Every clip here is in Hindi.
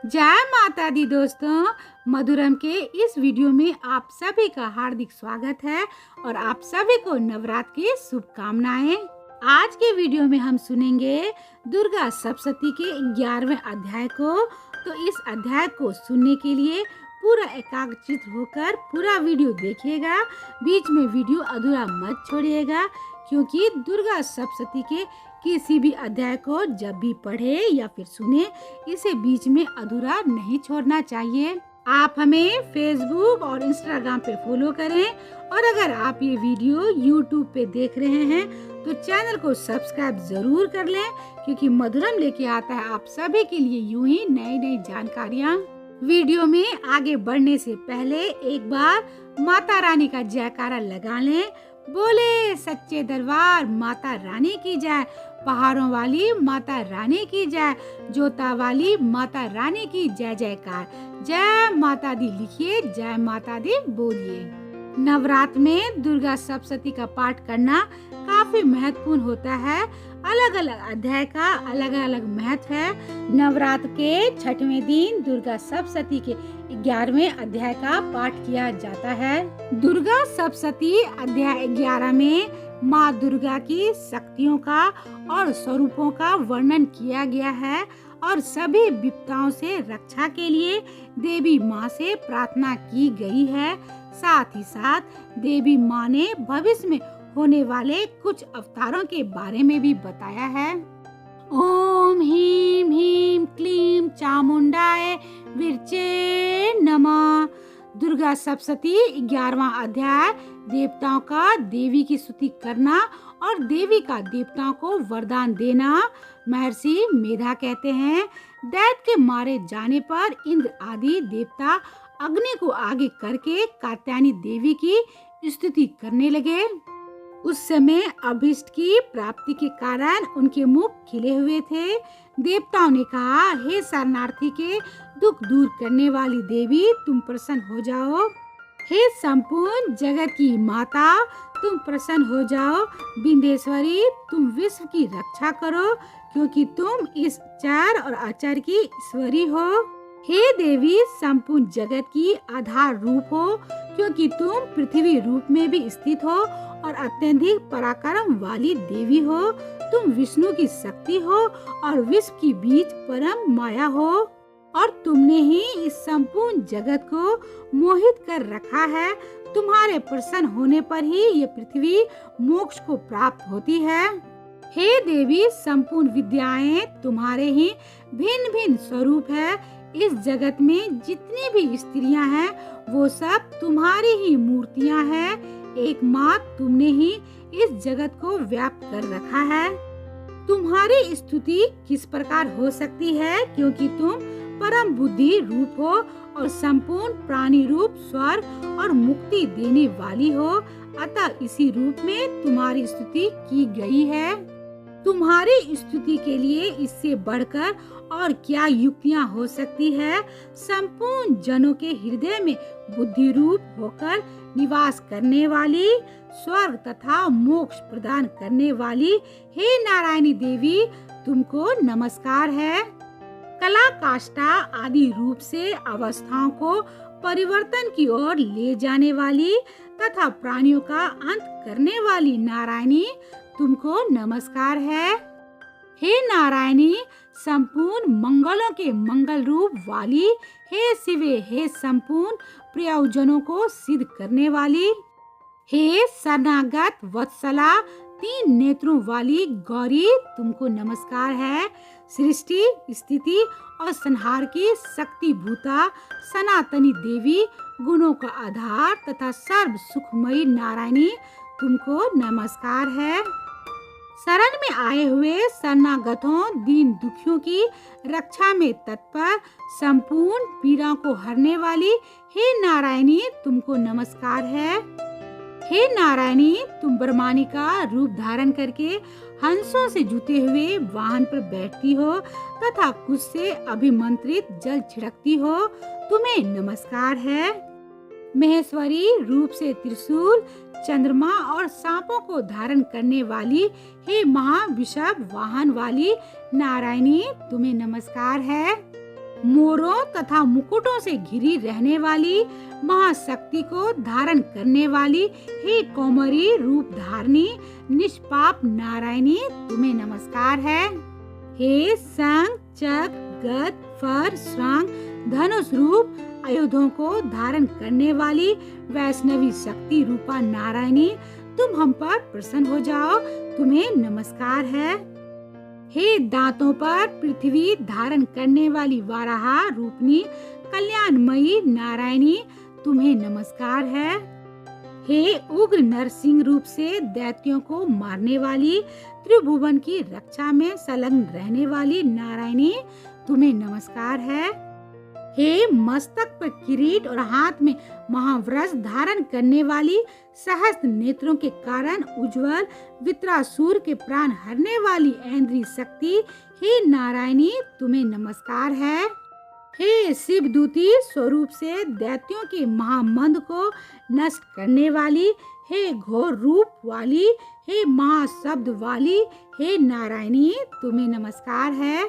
जय माता दी दोस्तों, मधुरम के इस वीडियो में आप सभी का हार्दिक स्वागत है और आप सभी को नवरात्र की शुभकामनाएं। आज के वीडियो में हम सुनेंगे दुर्गा सप्तशती के 11वें अध्याय को। तो इस अध्याय को सुनने के लिए पूरा एकाग्रचित होकर पूरा वीडियो देखिएगा। बीच में वीडियो अधूरा मत छोड़िएगा, क्योंकि दुर्गा सप्तशती के किसी भी अध्याय को जब भी पढ़े या फिर सुने, इसे बीच में अधूरा नहीं छोड़ना चाहिए। आप हमें फेसबुक और इंस्टाग्राम पे फॉलो करें और अगर आप ये वीडियो यूट्यूब पे देख रहे हैं तो चैनल को सब्सक्राइब जरूर कर लें, क्योंकि मधुरम लेके आता है आप सभी के लिए यूं ही नई नई जानकारियाँ। वीडियो में आगे बढ़ने से पहले एक बार माता रानी का जयकारा लगा लें। बोले सच्चे दरबार माता रानी की जय, पहाड़ों वाली माता रानी की जय, जोता वाली माता रानी की जय जयकार। जय माता दी लिखिए, जय माता दी बोलिए। नवरात्र में दुर्गा सप्तशती का पाठ करना काफी महत्वपूर्ण होता है। अलग अलग अध्याय का अलग अलग महत्व है। नवरात्र के 6वें दिन दुर्गा सप्तशती के 11वें अध्याय का पाठ किया जाता है। दुर्गा सप्तशती अध्याय 11 में माँ दुर्गा की शक्तियों का और स्वरूपों का वर्णन किया गया है और सभी विपदाओं से रक्षा के लिए देवी माँ से प्रार्थना की गई है। साथ ही साथ देवी माँ ने भविष्य में होने वाले कुछ अवतारों के बारे में भी बताया है। ओम ह्रीं ह्रीं क्लीं चामुंडाय विरचे नमः। दुर्गा सप्तशती 11वां अध्याय देवताओं का देवी की स्तुति करना और देवी का देवताओं को वरदान देना। महर्षि मेधा कहते हैं, दैत्य के मारे जाने पर इंद्र आदि देवता अग्नि को आगे करके कात्यायनी देवी की स्तुति करने लगे। उस समय अभीष्ट की प्राप्ति के कारण उनके मुख खिले हुए थे। देवताओं ने कहा, हे शरणार्थी के दुख दूर करने वाली देवी, तुम प्रसन्न हो जाओ। हे संपूर्ण जगत की माता, तुम प्रसन्न हो जाओ। विंध्येश्वरी, तुम विश्व की रक्षा करो, क्योंकि तुम इस चर और अचर की ईश्वरी हो। हे देवी, संपूर्ण जगत की आधार रूप हो, क्योंकि तुम पृथ्वी रूप में भी स्थित हो और अत्यधिक पराक्रम वाली देवी हो। तुम विष्णु की शक्ति हो और विश्व की बीच परम माया हो, और तुमने ही इस संपूर्ण जगत को मोहित कर रखा है। तुम्हारे प्रसन्न होने पर ही ये पृथ्वी मोक्ष को प्राप्त होती है। हे देवी, संपूर्ण विद्याएं तुम्हारे ही भिन्न भिन्न स्वरूप है। इस जगत में जितनी भी स्त्रियां हैं वो सब तुम्हारी ही मूर्तियां हैं। एक माँ तुमने ही इस जगत को व्याप्त कर रखा है। तुम्हारी स्तुति किस प्रकार हो सकती है, क्योंकि तुम परम बुद्धि रूप हो और संपूर्ण प्राणी रूप स्वर्ग और मुक्ति देने वाली हो। अतः इसी रूप में तुम्हारी स्तुति की गई है। तुम्हारी स्तुति के लिए इससे बढ़कर और क्या युक्तियाँ हो सकती है। संपूर्ण जनों के हृदय में बुद्धि रूप होकर निवास करने वाली, स्वर्ग तथा मोक्ष प्रदान करने वाली, हे नारायणी देवी, तुमको नमस्कार है। कला काष्ठा आदि रूप से अवस्थाओं को परिवर्तन की ओर ले जाने वाली तथा प्राणियों का अंत करने वाली नारायणी, तुमको नमस्कार है। हे नारायणी, संपूर्ण मंगलों के मंगल रूप वाली, हे शिवे, हे संपूर्ण प्रयोजनों को सिद्ध करने वाली, हे शरणागत वत्सला, 3 नेत्रों वाली गौरी, तुमको नमस्कार है। सृष्टि स्थिति और संहार की शक्ति भूता सनातनी देवी, गुणों का आधार तथा सर्व सुखमयी नारायणी, तुमको नमस्कार है। शरण में आए हुए शरणागतों दीन दुखियों की रक्षा में तत्पर, संपूर्ण पीड़ा को हरने वाली, हे नारायणी, तुमको नमस्कार है। हे नारायणी, तुम ब्रह्मानी का रूप धारण करके हंसों से जुते हुए वाहन पर बैठती हो तथा कुछ से अभिमंत्रित जल छिड़कती हो, तुम्हें नमस्कार है। महेश्वरी रूप से त्रिशूल, चंद्रमा और सांपों को धारण करने वाली, हे महाविषभ वाहन वाली नारायणी, तुम्हें नमस्कार है। मोरों तथा मुकुटों से घिरी रहने वाली महाशक्ति को धारण करने वाली हे कौमारी रूप धारणी निष्पाप नारायणी तुम्हें नमस्कार है। हे शंख चक्र गद फर श्रृंग धनुष रूप आयुधों को धारण करने वाली वैष्णवी शक्ति रूपा नारायणी तुम हम पर प्रसन्न हो जाओ, तुम्हें नमस्कार है। हे दांतों पर पृथ्वी धारण करने वाली वाराहा रूपनी कल्याणमयी नारायणी तुम्हें नमस्कार है। हे उग्र नरसिंह रूप से दैत्यों को मारने वाली त्रिभुवन की रक्षा में संलग्न रहने वाली नारायणी तुम्हें नमस्कार है। हे मस्तक पर किरीट और हाथ में महावज्र धारण करने वाली सहस्त्र नेत्रों के कारण उज्जवल वित्रासुर के प्राण हरने वाली ऐन्द्री शक्ति हे नारायणी तुम्हें नमस्कार है। हे शिवदूती स्वरूप से दैत्यों के महामंद को नष्ट करने वाली हे घोर रूप वाली हे महाशब्द वाली हे नारायणी तुम्हें नमस्कार है।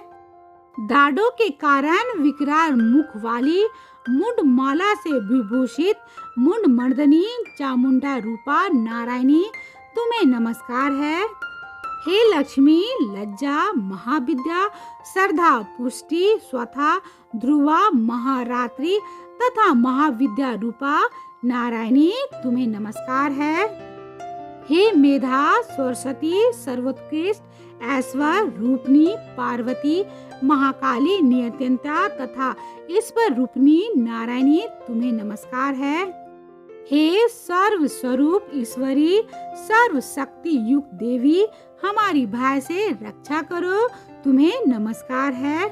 दाढ़ों के कारण विकराल मुख वाली मुंड माला से विभूषित मुंड मर्दनी चामुंडा रूपा नारायणी तुम्हें नमस्कार है। हे लक्ष्मी लज्जा महाविद्या श्रद्धा पुष्टि स्वथा ध्रुवा महारात्रि तथा महाविद्या रूपा नारायणी तुम्हें नमस्कार है। हे मेधा सरस्वती सर्वोत्कृष्ट ऐश्वर्य रूपनी पार्वती महाकाली नियंत्रणा तथा ईश्वर रूपनी नारायणी तुम्हें नमस्कार है। हे सर्व स्वरूप ईश्वरी सर्व शक्ति युक्त देवी हमारी भय से रक्षा करो, तुम्हें नमस्कार है।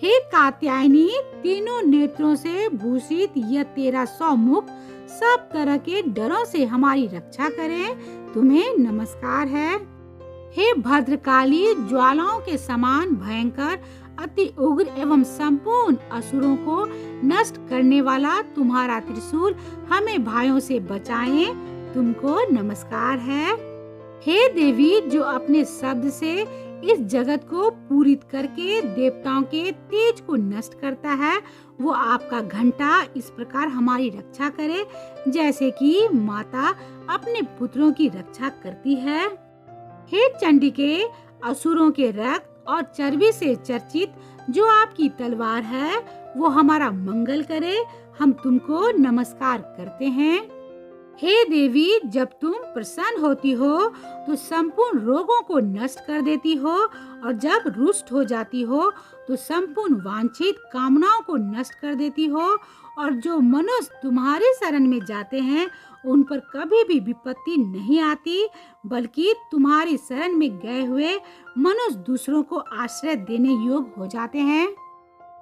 हे कात्यायनी तीनों नेत्रों से भूषित यह 1300 मुख सब तरह के डरों से हमारी रक्षा करें, तुम्हें नमस्कार है। हे भद्रकाली ज्वालाओं के समान भयंकर अति उग्र एवं संपूर्ण असुरों को नष्ट करने वाला तुम्हारा त्रिशूल हमें भाइयों से बचाए, तुमको नमस्कार है। हे देवी जो अपने शब्द से इस जगत को पूरित करके देवताओं के तेज को नष्ट करता है, वो आपका घंटा इस प्रकार हमारी रक्षा करे जैसे कि माता अपने पुत्रों की रक्षा करती है। हे चंडिके असुरों के रक्त और चर्बी से चर्चित जो आपकी तलवार है वो हमारा मंगल करे, हम तुमको नमस्कार करते हैं। हे देवी जब तुम प्रसन्न होती हो तो संपूर्ण रोगों को नष्ट कर देती हो और जब रुष्ट हो जाती हो तो संपूर्ण वांछित कामनाओं को नष्ट कर देती हो और जो मनुष्य तुम्हारे शरण में जाते हैं उन पर कभी भी विपत्ति नहीं आती, बल्कि तुम्हारी शरण में गए हुए मनुष्य दूसरों को आश्रय देने योग्य हो जाते हैं।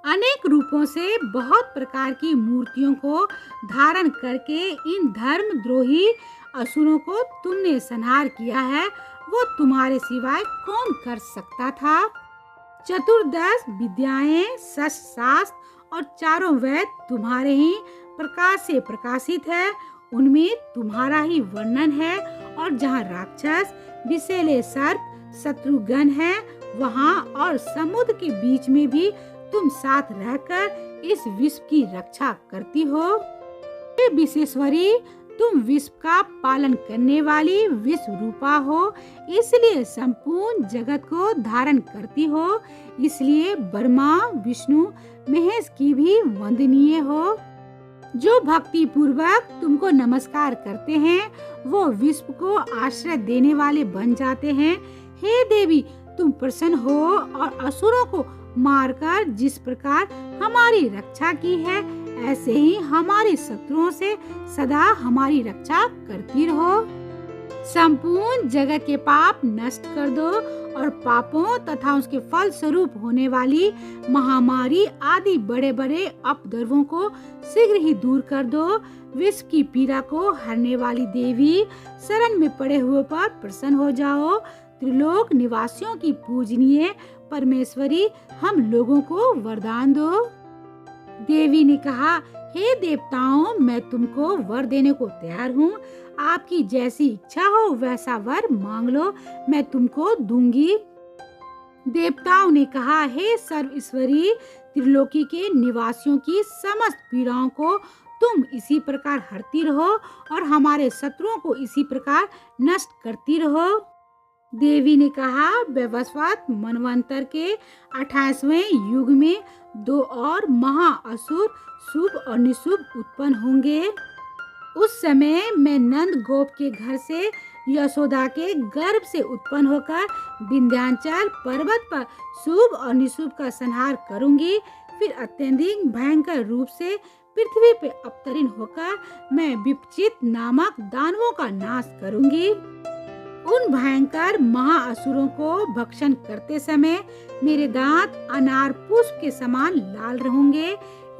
अनेक रूपों से बहुत प्रकार की मूर्तियों को धारण करके इन धर्मद्रोही असुरों को तुमने संहार किया है, वो तुम्हारे सिवाय कौन कर सकता था। चतुर्दश विद्याएं शास्त्र और चारों वेद तुम्हारे ही प्रकाश से प्रकाशित है, उनमें तुम्हारा ही वर्णन है और जहाँ राक्षस विषैले सर्प शत्रुघ्न है वहाँ और समुद्र के बीच में भी तुम साथ रहकर इस विश्व की रक्षा करती हो। हे विश्वेश्वरी तुम विश्व का पालन करने वाली विश्व रूपा हो, इसलिए संपूर्ण जगत को धारण करती हो, इसलिए ब्रह्मा विष्णु महेश की भी वंदनीय हो। जो भक्ति पूर्वक तुमको नमस्कार करते हैं वो विश्व को आश्रय देने वाले बन जाते हैं। हे देवी तुम प्रसन्न हो और असुरों को मारकर जिस प्रकार हमारी रक्षा की है ऐसे ही हमारे शत्रुओं से सदा हमारी रक्षा करती रहो। संपूर्ण जगत के पाप नष्ट कर दो और पापों तथा उसके फल स्वरूप होने वाली महामारी आदि बड़े बड़े अपद्रव्यों को शीघ्र ही दूर कर दो। विश्व की पीड़ा को हरने वाली देवी शरण में पड़े हुए पर प्रसन्न हो जाओ। त्रिलोक निवासियों की पूजनीय परमेश्वरी हम लोगों को वरदान दो। देवी ने कहा, हे देवताओं मैं तुमको वर देने को तैयार हूँ, आपकी जैसी इच्छा हो वैसा वर मांग लो, मैं तुमको दूंगी। देवताओं ने कहा, हे सर्व ईश्वरी त्रिलोकी के निवासियों की समस्त पीड़ाओं को तुम इसी प्रकार हरती रहो और हमारे शत्रुओं को इसी प्रकार नष्ट करती रहो। देवी ने कहा, वैवस्वत मनवंतर के 28वें युग में 2 और महाअसुर शुभ और निशुभ उत्पन्न होंगे। उस समय मैं नंद गोप के घर से यशोदा के गर्भ से उत्पन्न होकर विंध्याचल पर्वत पर शुभ और निशुभ का संहार करूंगी। फिर अत्यधिक भयंकर रूप से पृथ्वी पे अवतरित होकर मैं विपचित नामक दानवों का नाश करूंगी। उन भयंकर महाअसुरों को भक्षण करते समय मेरे दांत अनार पुष्प के समान लाल रहेंगे।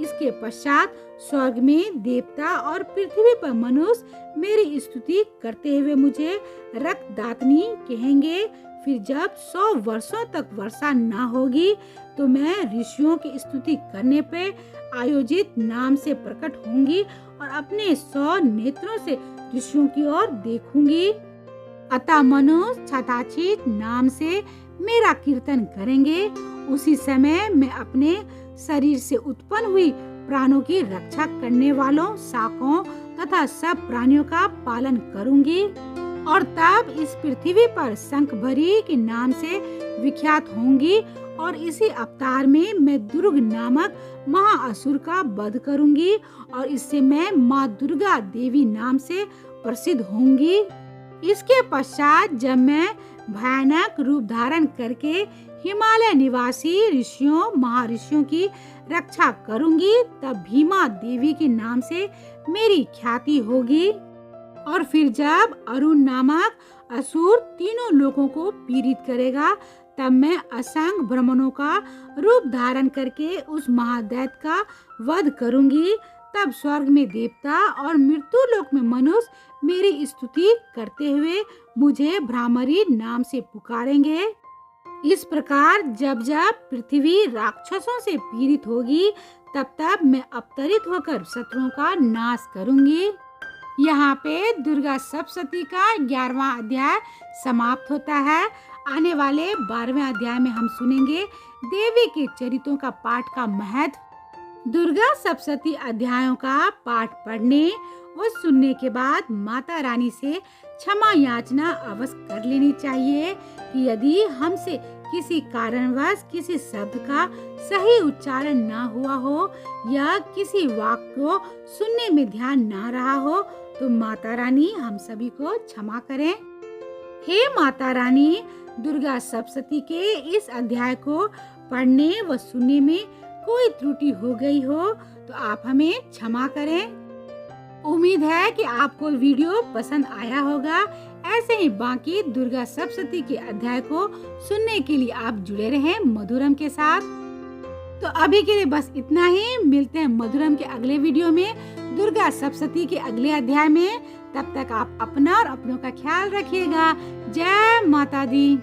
इसके पश्चात स्वर्ग में देवता और पृथ्वी पर मनुष्य मेरी स्तुति करते हुए मुझे रक्तदातनी कहेंगे। फिर जब 100 वर्षों तक वर्षा न होगी तो मैं ऋषियों की स्तुति करने पे आयोजित नाम से प्रकट होंगी और अपने 100 नेत्रों से ऋषियों की ओर देखूंगी। अतः मनुष्य छताछित नाम से मेरा कीर्तन करेंगे। उसी समय मैं अपने शरीर से उत्पन्न हुई प्राणों की रक्षा करने वालों शाकों तथा सब प्राणियों का पालन करूंगी और तब इस पृथ्वी पर शंखभरी के नाम से विख्यात होंगी और इसी अवतार में मैं दुर्ग नामक महाअसुर का वध करूंगी और इससे मैं माँ दुर्गा देवी नाम से प्रसिद्ध होंगी। इसके पश्चात जब मैं भयानक रूप धारण करके हिमालय निवासी ऋषियों महर्षियों की रक्षा करूंगी, तब भीमा देवी के नाम से मेरी ख्याति होगी। और फिर जब अरुण नामक असुर तीनों लोगों को पीड़ित करेगा, तब मैं असंख्य ब्राह्मणों का रूप धारण करके उस महादैत्य का वध करूंगी। तब स्वर्ग में देवता और मृत्यु लोक में मनुष्य मेरी स्तुति करते हुए मुझे भ्रामरी नाम से पुकारेंगे। इस प्रकार जब जब पृथ्वी राक्षसों से पीड़ित होगी, तब तब मैं अवतरित होकर शत्रुओं का नाश करूंगी। यहाँ पे दुर्गा सप्तशती का 11वां अध्याय समाप्त होता है। आने वाले 12वें अध्याय में हम सुनेंगे देवी के चरित्रों का पाठ का महत्व। दुर्गा सप्तशती अध्यायों का पाठ पढ़ने व सुनने के बाद माता रानी से क्षमा याचना अवश्य कर लेनी चाहिए कि यदि हमसे किसी कारणवश किसी शब्द का सही उच्चारण ना हुआ हो या किसी वाक्य को सुनने में ध्यान ना रहा हो, तो माता रानी हम सभी को क्षमा करें। हे माता रानी, दुर्गा सप्तशती के इस अध्याय को पढ़ने व सुनने में कोई त्रुटि हो गई हो तो आप हमें क्षमा करें। उम्मीद है कि आपको वीडियो पसंद आया होगा। ऐसे ही बाकी दुर्गा सप्तशती के अध्याय को सुनने के लिए आप जुड़े रहें मधुरम के साथ। तो अभी के लिए बस इतना ही। मिलते हैं मधुरम के अगले वीडियो में दुर्गा सप्तशती के अगले अध्याय में। तब तक आप अपना और अपनों का ख्याल रखिएगा। जय माता दी।